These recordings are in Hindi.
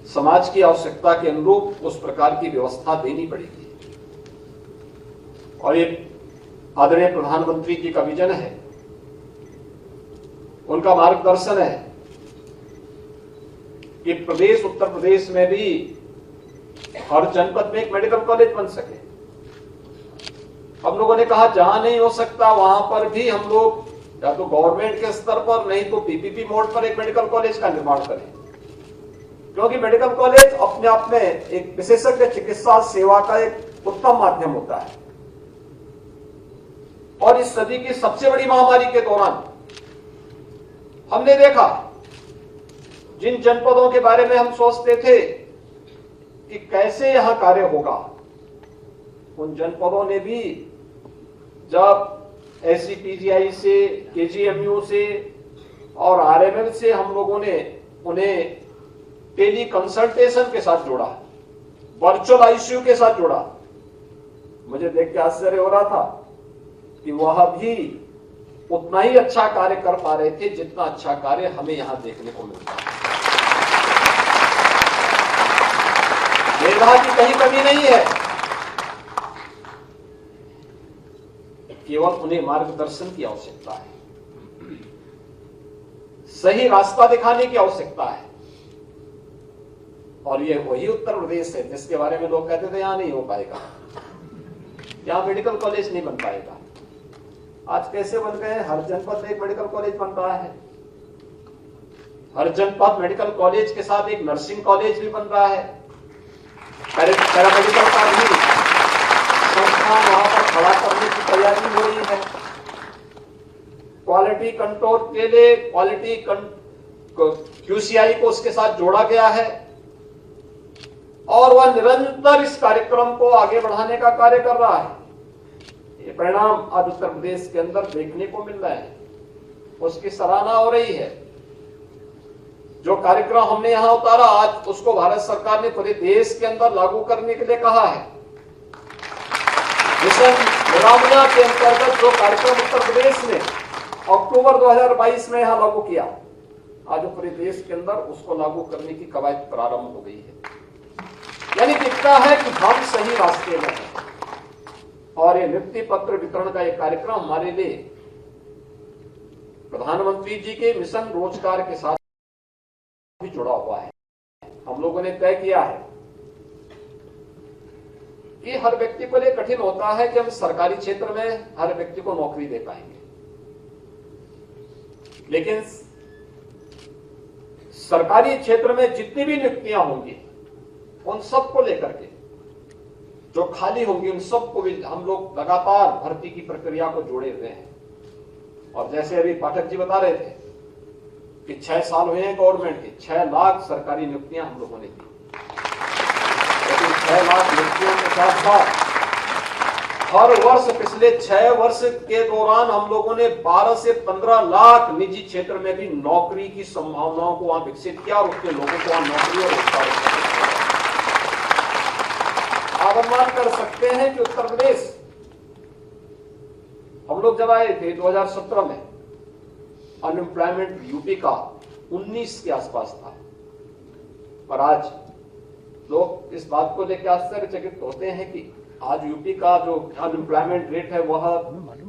समाज की आवश्यकता के अनुरूप उस प्रकार की व्यवस्था देनी पड़ेगी। और ये आदरणीय प्रधानमंत्री जी का विजन है, उनका मार्गदर्शन है कि प्रदेश, उत्तर प्रदेश में भी हर जनपद में एक मेडिकल कॉलेज बन सके। हम लोगों ने कहा जहां नहीं हो सकता वहां पर भी हम लोग या तो गवर्नमेंट के स्तर पर, नहीं तो पीपीपी मोड पर एक मेडिकल कॉलेज का निर्माण करें, क्योंकि मेडिकल कॉलेज अपने आप में एक विशेषज्ञ चिकित्सा सेवा का एक उत्तम माध्यम होता है। और इस सदी की सबसे बड़ी महामारी के दौरान हमने देखा, जिन जनपदों के बारे में हम सोचते थे कि कैसे यहां कार्य होगा, उन जनपदों ने भी जब एससीपीजीआई से, केजीएमयू से और आरएमएल से हम लोगों ने उन्हें टेली कंसल्टेशन के साथ जोड़ा, वर्चुअल आईसीयू के साथ जोड़ा, मुझे देख के आश्चर्य हो रहा था कि वह भी उतना ही अच्छा कार्य कर पा रहे थे जितना अच्छा कार्य हमें यहां देखने को मिलता है। मेधा की कहीं कमी नहीं है, केवल उन्हें मार्गदर्शन की आवश्यकता है, सही रास्ता दिखाने की आवश्यकता है। और ये वही उत्तर प्रदेश है जिसके बारे में लोग कहते थे यहां नहीं हो पाएगा, यहां मेडिकल कॉलेज नहीं बन पाएगा। आज कैसे बन गए? हर जनपद में एक मेडिकल कॉलेज बन रहा है, हर जनपद मेडिकल कॉलेज के साथ एक नर्सिंग कॉलेज भी बन रहा है, पैरामेडिकल का भी संस्थान वहां पर खड़ा करने की तैयारी हो रही है। क्वालिटी कंट्रोल के लिए क्वालिटी क्यूसीआई को उसके साथ जोड़ा गया है और वह निरंतर इस कार्यक्रम को आगे बढ़ाने का कार्य कर रहा है। ये परिणाम आज उत्तर प्रदेश के अंदर देखने को मिल रहा है, उसकी सराहना हो रही है। जो कार्यक्रम हमने यहां उतारा, आज उसको भारत सरकार ने पूरे देश के अंदर लागू करने के लिए कहा है। मिशन ग्रामीण के अंतर्गत जो कार्यक्रम उत्तर प्रदेश ने अक्टूबर 2022 में यहां लागू किया, आज पूरे देश के अंदर उसको लागू करने की कवायद प्रारंभ हो गई है। यानी दिखता है कि हम सही रास्ते में हैं। और ये नियुक्ति पत्र वितरण का एक कार्यक्रम हमारे लिए प्रधानमंत्री जी के मिशन रोजगार के साथ भी जुड़ा हुआ है। हम लोगों ने तय किया है कि हर व्यक्ति को लिए कठिन होता है कि हम सरकारी क्षेत्र में हर व्यक्ति को नौकरी दे पाएंगे, लेकिन सरकारी क्षेत्र में जितनी भी नियुक्तियां होंगी उन सबको लेकर के जो खाली होंगी उन सबको भी हम लोग लगातार भर्ती की प्रक्रिया को जोड़े हुए हैं। और जैसे अभी पाठक जी बता रहे थे कि 6 साल हुए हैं गवर्नमेंट के, 6 लाख सरकारी नियुक्तियां हम लोगों ने दी। लेकिन 6 लाख नियुक्तियों के साथ साथ हर वर्ष पिछले 6 वर्ष के दौरान हम लोगों ने 12 से 15 लाख निजी क्षेत्र में भी नौकरी की संभावनाओं को वहां विकसित किया और उसके लोगों को वहां नौकरी और रोजगार। आप अनुमान कर सकते हैं कि उत्तर प्रदेश, हम लोग जब आए थे 2017 में, अनएम्प्लॉयमेंट यूपी का 19 के आसपास था, पर आज लोग इस बात को लेकर आश्चर्यचकित होते हैं कि आज यूपी का जो अनएम्प्लॉयमेंट रेट है वह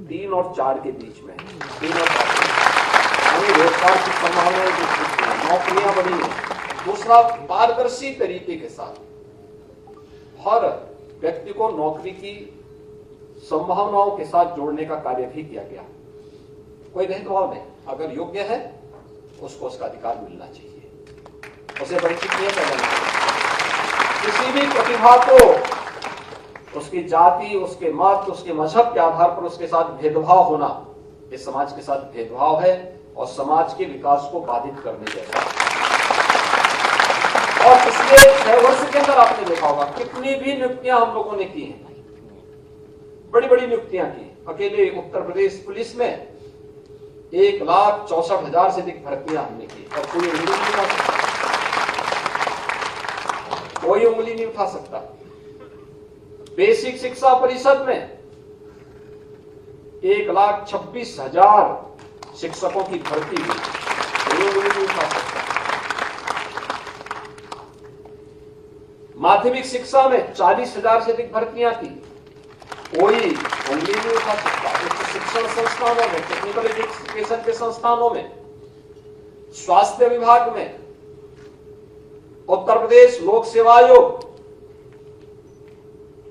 3 और 4 के बीच में है। 3 और 4 रोजगार की संभावनाएं, नौकरियां बनी है। दूसरा, पारदर्शी तरीके के साथ हर व्यक्ति को नौकरी की संभावनाओं के साथ जोड़ने का कार्य भी किया गया। कोई भेदभाव नहीं, अगर योग्य है उसको उसका अधिकार मिलना चाहिए, उसे वंचित नहीं करना चाहिए। किसी भी प्रतिभा को उसकी जाति, उसके मत, उसके मजहब के आधार पर उसके साथ भेदभाव होना इस समाज के साथ भेदभाव है और समाज के विकास को बाधित करने जैसा। और पिछले 6 वर्ष के अंदर आपने देखा होगा कितनी भी नियुक्तियां हम लोगों ने की हैं, बड़ी बड़ी नियुक्तियां की। अकेले उत्तर प्रदेश पुलिस में 1,64,000 से अधिक भर्तियां हमने की और कोई उंगली नहीं उठा सकता, कोई उंगली नहीं उठा सकता। बेसिक शिक्षा परिषद में 1,26,000 शिक्षकों की भर्ती हुई, कोई उंगली नहीं उठा सकता। माध्यमिक शिक्षा में 40,000 से अधिक भर्तियां की, कोई उंगली नहीं उठा सकता। उच्च शिक्षण संस्थानों में, टेक्निकल एजुकेशन के संस्थानों में, स्वास्थ्य विभाग में, उत्तर प्रदेश लोक सेवा आयोग,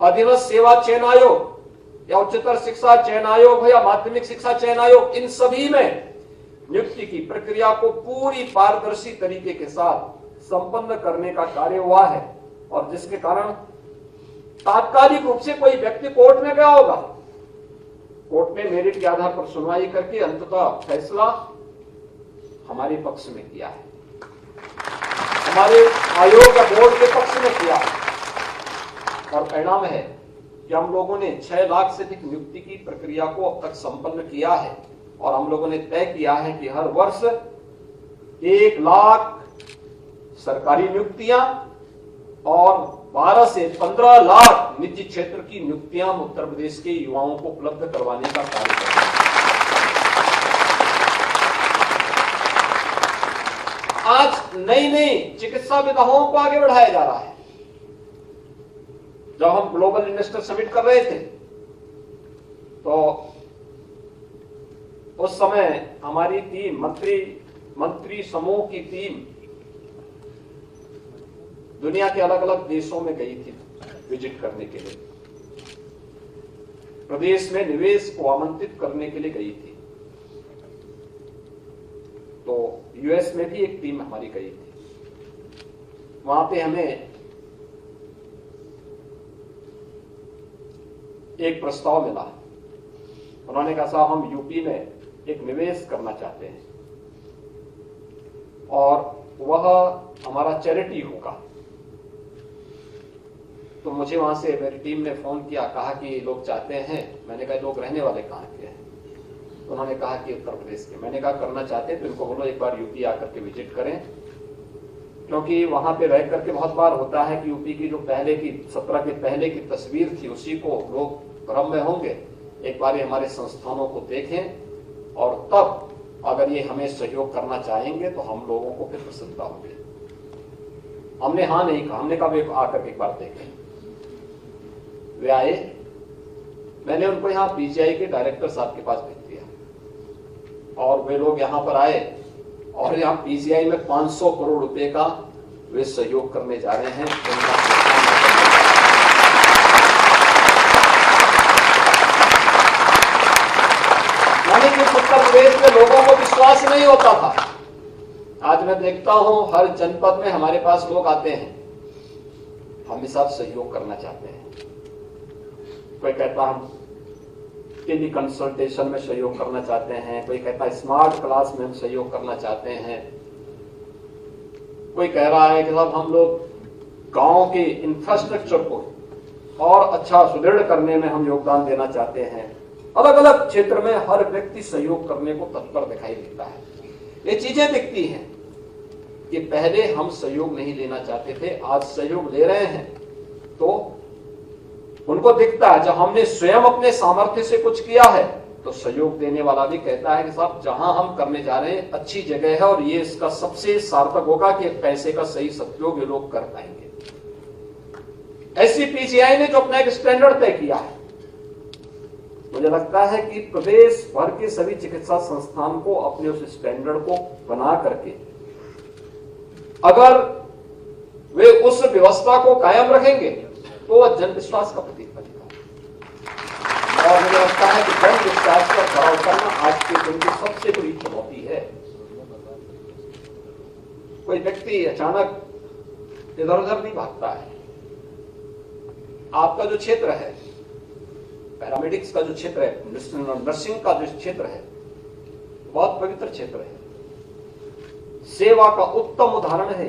अधीनस्थ सेवा चयन आयोग या उच्चतर शिक्षा चयन आयोग हो या माध्यमिक शिक्षा चयन आयोग, इन सभी में नियुक्ति की प्रक्रिया को पूरी पारदर्शी तरीके के साथ संपन्न करने का कार्य हुआ है। और जिसके कारण तात्कालिक रूप से कोई व्यक्ति कोर्ट में गया होगा, कोर्ट ने मेरिट के आधार पर सुनवाई करके अंततः फैसला हमारे पक्ष में किया है, हमारे आयोग या बोर्ड के पक्ष में किया है। और परिणाम है कि हम लोगों ने 6 लाख से अधिक नियुक्ति की प्रक्रिया को अब तक संपन्न किया है। और हम लोगों ने तय किया है कि हर वर्ष 1 लाख सरकारी नियुक्तियां और 12 से 15 लाख निजी क्षेत्र की नियुक्तियां हम उत्तर प्रदेश के युवाओं को उपलब्ध करवाने का कार्य कर रहे हैं। आज नई नई चिकित्सा विधाओं को आगे बढ़ाया जा रहा है। जब हम ग्लोबल इन्वेस्टर समिट कर रहे थे तो उस समय हमारी टीम, मंत्री समूह की टीम दुनिया के अलग अलग देशों में गई थी विजिट करने के लिए, प्रदेश में निवेश को आमंत्रित करने के लिए गई थी। तो यूएस में भी एक टीम हमारी गई थी। वहां पे हमें एक प्रस्ताव मिला। उन्होंने कहा साहब हम यूपी में एक निवेश करना चाहते हैं और वह हमारा चैरिटी होगा। तो मुझे वहां से मेरी टीम ने फोन किया, कहा कि लोग चाहते हैं। मैंने कहा लोग रहने वाले कहाँ के हैं? तो उन्होंने कहा कि उत्तर प्रदेश के। मैंने कहा करना चाहते हैं तो इनको बोलो एक बार यूपी आकर के विजिट करें, क्योंकि वहां पे रह करके बहुत बार होता है कि यूपी की जो पहले की 17 के पहले की तस्वीर थी उसी को लोग भ्रम में होंगे। एक बार ये हमारे संस्थानों को देखें और तब अगर ये हमें सहयोग करना चाहेंगे तो हम लोगों को फिर प्रसन्नता होगी। हमने हाँ नहीं कहा, हमने कहा वे आकर एक बार देखें। वे आए, मैंने उनको यहाँ पीजीआई के डायरेक्टर साहब के पास भेज दिया और वे लोग यहाँ पर आए और यहाँ पीजीआई में 500 करोड़ रुपए का वे सहयोग करने जा रहे हैं। यानी कि उत्तर प्रदेश में लोगों को विश्वास नहीं होता था। आज मैं देखता हूं हर जनपद में हमारे पास लोग आते हैं, हम भी साथ सहयोग करना चाहते हैं। कोई कहता हम टेली कंसल्टेशन में सहयोग करना चाहते हैं, कोई कहता स्मार्ट क्लास में हम सहयोग करना चाहते हैं, कोई कह रहा है कि साहब हम लोग गांव के इंफ्रास्ट्रक्चर को और अच्छा सुदृढ़ करने में हम योगदान देना चाहते हैं। अलग अलग क्षेत्र में हर व्यक्ति सहयोग करने को तत्पर दिखाई देता है। ये चीजें दिखती हैं कि पहले हम सहयोग नहीं लेना चाहते थे, आज सहयोग ले रहे हैं तो उनको दिखता है। जब हमने स्वयं अपने सामर्थ्य से कुछ किया है तो सहयोग देने वाला भी कहता है कि साहब जहां हम करने जा रहे हैं अच्छी जगह है और ये इसका सबसे सार्थक होगा कि पैसे का सही सदुपयोग ये लोग कर पाएंगे। ऐसी पीजीआई ने जो अपना एक स्टैंडर्ड तय किया है, मुझे लगता है कि प्रदेश भर के सभी चिकित्सा संस्थान को अपने उस स्टैंडर्ड को बना करके अगर वे उस व्यवस्था को कायम रखेंगे तो वह जन विश्वास का प्रतीक बनेगा। और मुझे लगता है कि जन विश्वास पर खरा उतरना आज के दिन की सबसे बड़ी चुनौती है। कोई व्यक्ति अचानक इधर उधर नहीं भागता है। आपका जो क्षेत्र है, पैरामेडिक्स का जो क्षेत्र है, नर्सिंग का जो क्षेत्र है, बहुत पवित्र क्षेत्र है, सेवा का उत्तम उदाहरण है।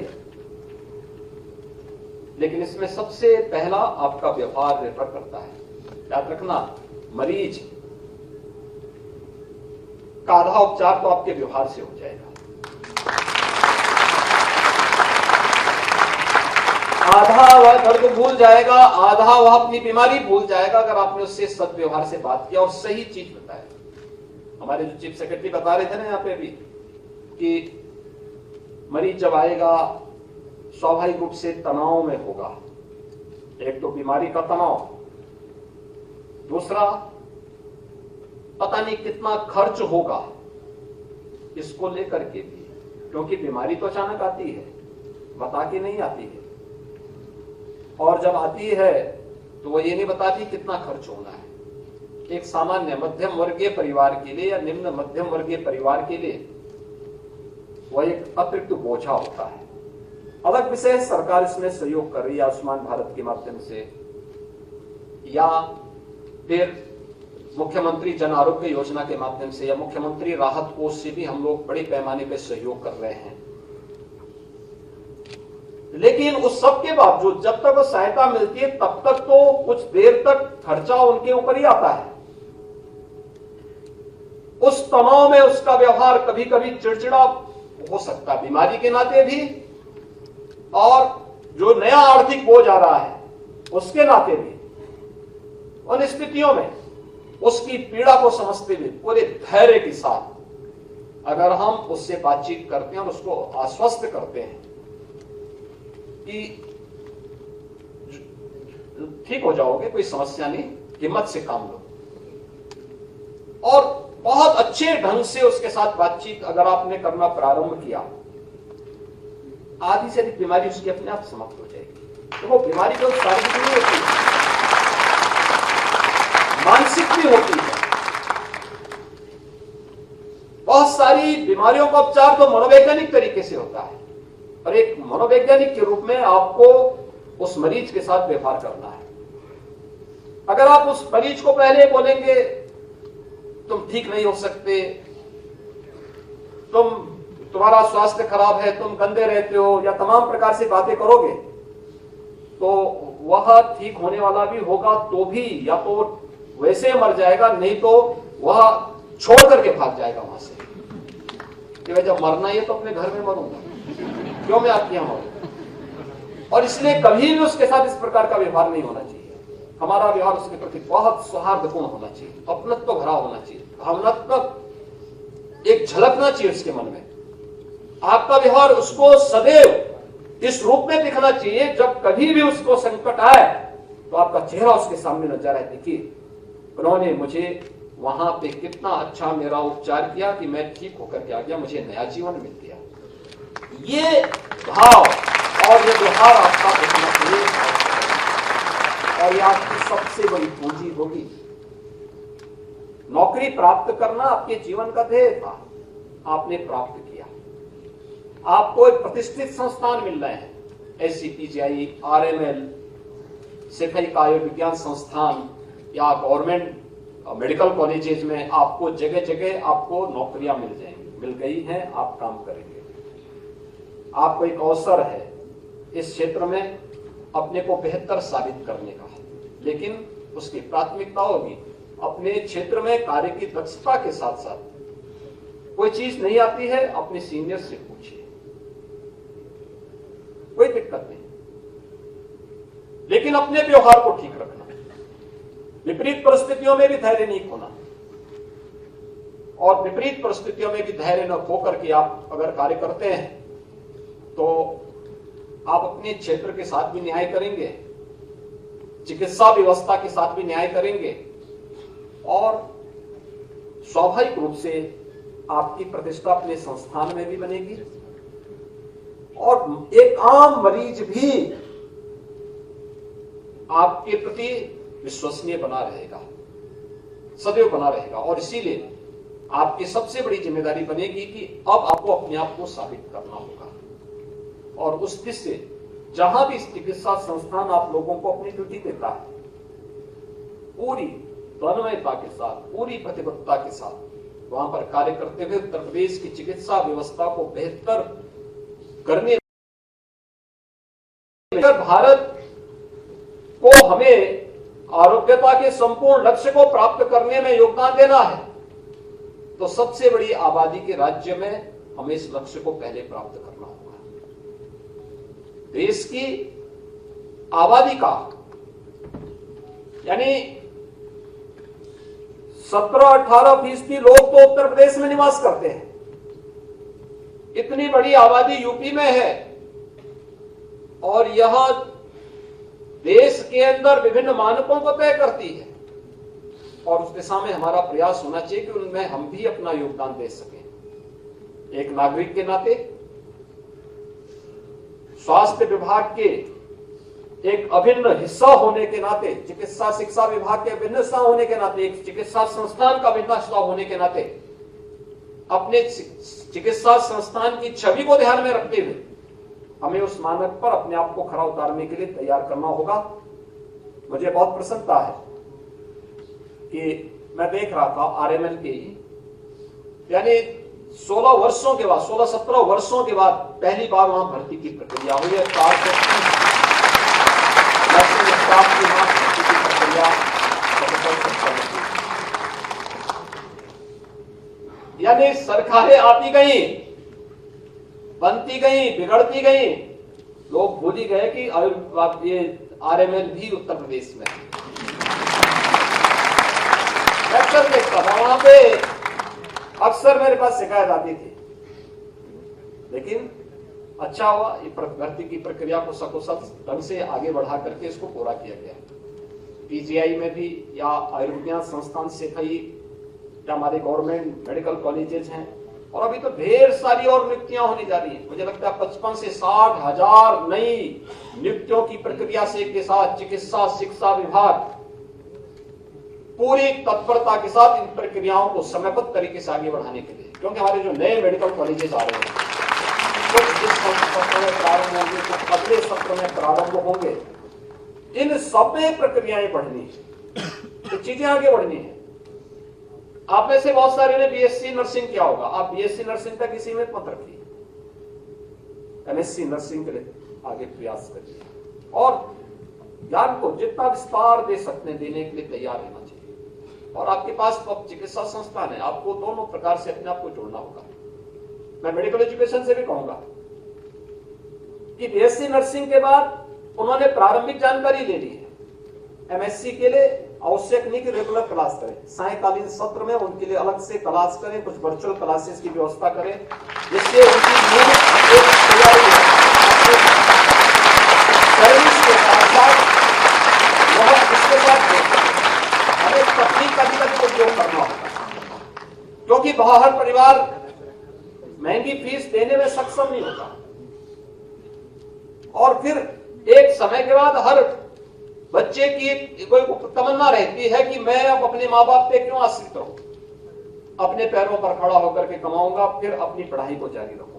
लेकिन इसमें सबसे पहला आपका व्यवहार निर्भर करता है। याद रखना, मरीज का आधा उपचार तो आपके व्यवहार से हो जाएगा। आधा वह दर्द भूल जाएगा, आधा वह अपनी बीमारी भूल जाएगा अगर आपने उससे सदव्यवहार से बात किया और सही चीज बताया। हमारे जो चीफ सेक्रेटरी बता रहे थे ना यहाँ पे भी कि मरीज जब आएगा स्वाभाविक रूप से तनाव में होगा, एक तो बीमारी का तनाव, दूसरा पता नहीं कितना खर्च होगा इसको लेकर के भी, क्योंकि बीमारी तो अचानक आती है, बता के नहीं आती है, और जब आती है तो वो ये नहीं बताती कितना खर्च होना है। एक सामान्य मध्यम वर्गीय परिवार के लिए या निम्न मध्यम वर्गीय परिवार के लिए वह एक अतिरिक्त बोझा होता है। अलग विषय है सरकार इसमें सहयोग कर रही है आयुष्मान भारत के माध्यम से, या फिर मुख्यमंत्री जन आरोग्य योजना के माध्यम से, या मुख्यमंत्री राहत कोष से भी हम लोग बड़े पैमाने पर सहयोग कर रहे हैं। लेकिन उस सब के बावजूद जब तक वो सहायता मिलती है तब तक तो कुछ देर तक खर्चा उनके ऊपर ही आता है। उस तनाव में उसका व्यवहार कभी कभी चिड़चिड़ा हो सकता है बीमारी के नाते भी, और जो नया आर्थिक बोझ आ रहा है उसके नाते भी। उन स्थितियों में उसकी पीड़ा को समझते हुए पूरे धैर्य के साथ अगर हम उससे बातचीत करते हैं और उसको आश्वस्त करते हैं कि ठीक हो जाओगे, कोई समस्या नहीं, हिम्मत से काम लो, और बहुत अच्छे ढंग से उसके साथ बातचीत अगर आपने करना प्रारंभ किया, आधी से अधिक बीमारी उसकी अपने आप समाप्त हो जाएगी। तो वो बीमारी तो शारीरिक नहीं होती, मानसिक भी होती है। बहुत सारी बीमारियों का उपचार तो मनोवैज्ञानिक तरीके से होता है, और एक मनोवैज्ञानिक के रूप में आपको उस मरीज के साथ व्यवहार करना है। अगर आप उस मरीज को पहले बोलेंगे तुम ठीक नहीं हो सकते, तुम्हारा स्वास्थ्य खराब है, तुम गंदे रहते हो, या तमाम प्रकार से बातें करोगे, तो वह ठीक होने वाला भी होगा तो भी या तो वैसे मर जाएगा, नहीं तो वह छोड़ करके भाग जाएगा वहां से कि भाई जब मरना ही है तो अपने घर में मरूंगा, क्यों मैं आपके यहां मरूं। और इसलिए कभी भी उसके साथ इस प्रकार का व्यवहार नहीं होना चाहिए। हमारा व्यवहार उसके प्रति बहुत सौहार्दपूर्ण होना चाहिए, अपनत्व भरा होना चाहिए, भावनात्मक एक झलकना चाहिए उसके मन में। आपका व्यवहार उसको सदैव इस रूप में दिखना चाहिए, जब कभी भी उसको संकट आए तो आपका चेहरा उसके सामने नजर आए, देखिए उन्होंने मुझे वहां पे कितना अच्छा मेरा उपचार किया कि मैं ठीक होकर के आ गया, मुझे नया जीवन मिल गया। ये भाव और ये व्यवहार आपका दिखना चाहिए, और ये आपकी सबसे बड़ी पूंजी होगी। नौकरी प्राप्त करना आपके जीवन का ध्येय था, आपने प्राप्त किया। आपको एक प्रतिष्ठित संस्थान मिल रहे हैं, SCPGI, RML, सिपाही आयुर्विज्ञान संस्थान या गवर्नमेंट मेडिकल कॉलेजेस में आपको जगह जगह आपको नौकरियां मिल जाएंगी, मिल गई हैं, आप काम करेंगे। आपको एक अवसर है इस क्षेत्र में अपने को बेहतर साबित करने का, लेकिन उसकी प्राथमिकता होगी अपने क्षेत्र में कार्य की दक्षता के साथ साथ कोई चीज नहीं आती है अपने सीनियर से पूछिए, कोई दिक्कत नहीं, लेकिन अपने व्यवहार को ठीक रखना, विपरीत परिस्थितियों में भी धैर्य नहीं खोना, और विपरीत परिस्थितियों में भी धैर्य न खो करके आप अगर कार्य करते हैं तो आप अपने क्षेत्र के साथ भी न्याय करेंगे, चिकित्सा व्यवस्था के साथ भी न्याय करेंगे, और स्वाभाविक रूप से आपकी प्रतिष्ठा अपने संस्थान में भी बनेगी, और एक आम मरीज भी आपके प्रति विश्वसनीय बना रहेगा, सदैव बना रहेगा। और इसीलिए आपकी सबसे बड़ी जिम्मेदारी बनेगी कि अब आपको अपने आप को साबित करना होगा, और उस दृष्टि से जहां भी चिकित्सा संस्थान आप लोगों को अपनी ड्यूटी देता है, पूरी तन्मयता के साथ, पूरी प्रतिबद्धता के साथ वहां पर कार्य करते हुए उत्तर प्रदेश की चिकित्सा व्यवस्था को बेहतर करने, भारत को हमें आरोग्यता के संपूर्ण लक्ष्य को प्राप्त करने में योगदान देना है, तो सबसे बड़ी आबादी के राज्य में हमें इस लक्ष्य को पहले प्राप्त करना होगा। देश की आबादी का यानी 17-18% लोग तो उत्तर प्रदेश में निवास करते हैं, इतनी बड़ी आबादी यूपी में है, और यह देश के अंदर विभिन्न मानकों को तय करती है और उस दिशा में हमारा प्रयास होना चाहिए कि उनमें हम भी अपना योगदान दे सकें। एक नागरिक के नाते, स्वास्थ्य विभाग के एक अभिन्न हिस्सा होने के नाते, चिकित्सा शिक्षा विभाग के अभिन्न हिस्सा होने के नाते, एक चिकित्सा संस्थान का अभिन्न हिस्सा होने के नाते अपने चिकित्सा संस्थान की छवि को ध्यान में रखते हुए हमें उस मानक पर अपने आप को खरा उतारने के लिए तैयार करना होगा। मुझे बहुत प्रसन्नता है कि मैं देख रहा था आरएमएल के यानी 16 वर्षों के बाद, 16-17 वर्षों के बाद पहली बार वहां भर्ती की प्रक्रिया हुई है। 430 स्टाफ की वहां भर्ती की प्रक्रिया यानी सरकारें आती गई, बनती गई, बिगड़ती गई, लोग भूल ही गए कि ये आरएमएल भी उत्तर प्रदेश में है। मैं अक्सर देखता था वहां पे, अक्सर मेरे पास शिकायत आती थी, लेकिन अच्छा हुआ ये भर्ती की प्रक्रिया को सकुशल ढंग से आगे बढ़ा करके इसको पूरा किया गया। पीजीआई में भी या आयुर्विज्ञान संस्थान से कई हमारे गवर्नमेंट मेडिकल कॉलेजेस हैं और अभी तो ढेर सारी और नियुक्तियां होने जा रही है। मुझे लगता है 55 से 60 हजार नई नियुक्तियों की प्रक्रिया से के साथ चिकित्सा शिक्षा विभाग पूरी तत्परता के साथ इन प्रक्रियाओं को समयबद्ध तरीके से आगे बढ़ाने के लिए, क्योंकि हमारे जो नए मेडिकल कॉलेजेस आ रहे हैं कुछ इस सत्र में प्रारंभ होंगे, कुछ अगले सत्र में प्रारंभ होंगे, इन सब में प्रक्रियाएं बढ़नी है, तो चीजें आगे बढ़नी है। आप में से बहुत सारे ने बीएससी नर्सिंग किया होगा, आप बीएससी नर्सिंग तक इसी में मत रखिए, एमएससी नर्सिंग के लिए आगे प्रयास करिए और ज्ञान को जितना विस्तार दे सकते हैं देने के लिए तैयार रहना चाहिए। और आपके पास तो चिकित्सा संस्थान है, आपको दोनों प्रकार से अपने आप को जोड़ना होगा। मैं मेडिकल एजुकेशन से भी कहूंगा कि बीएससी नर्सिंग के बाद उन्होंने प्रारंभिक जानकारी ले ली है, एमएससी के लिए आवश्यक नहीं कि रेगुलर क्लास करें, सायकालीन सत्र में उनके लिए अलग से क्लास करें, कुछ वर्चुअल क्लासेस की व्यवस्था करें, जिससे उनकी तैयारी सर्विस के साथ इसके साथ हमें तकनीक का भी उपयोग करना होगा, क्योंकि बाहर परिवार महंगी फीस देने में सक्षम नहीं होता और फिर एक समय के बाद हर बच्चे की कोई तमन्ना रहती है कि मैं अब अपने माँ बाप पे क्यों आश्रित रहूं, अपने पैरों पर खड़ा होकर के कमाऊंगा, फिर अपनी पढ़ाई को जारी रखूंगा।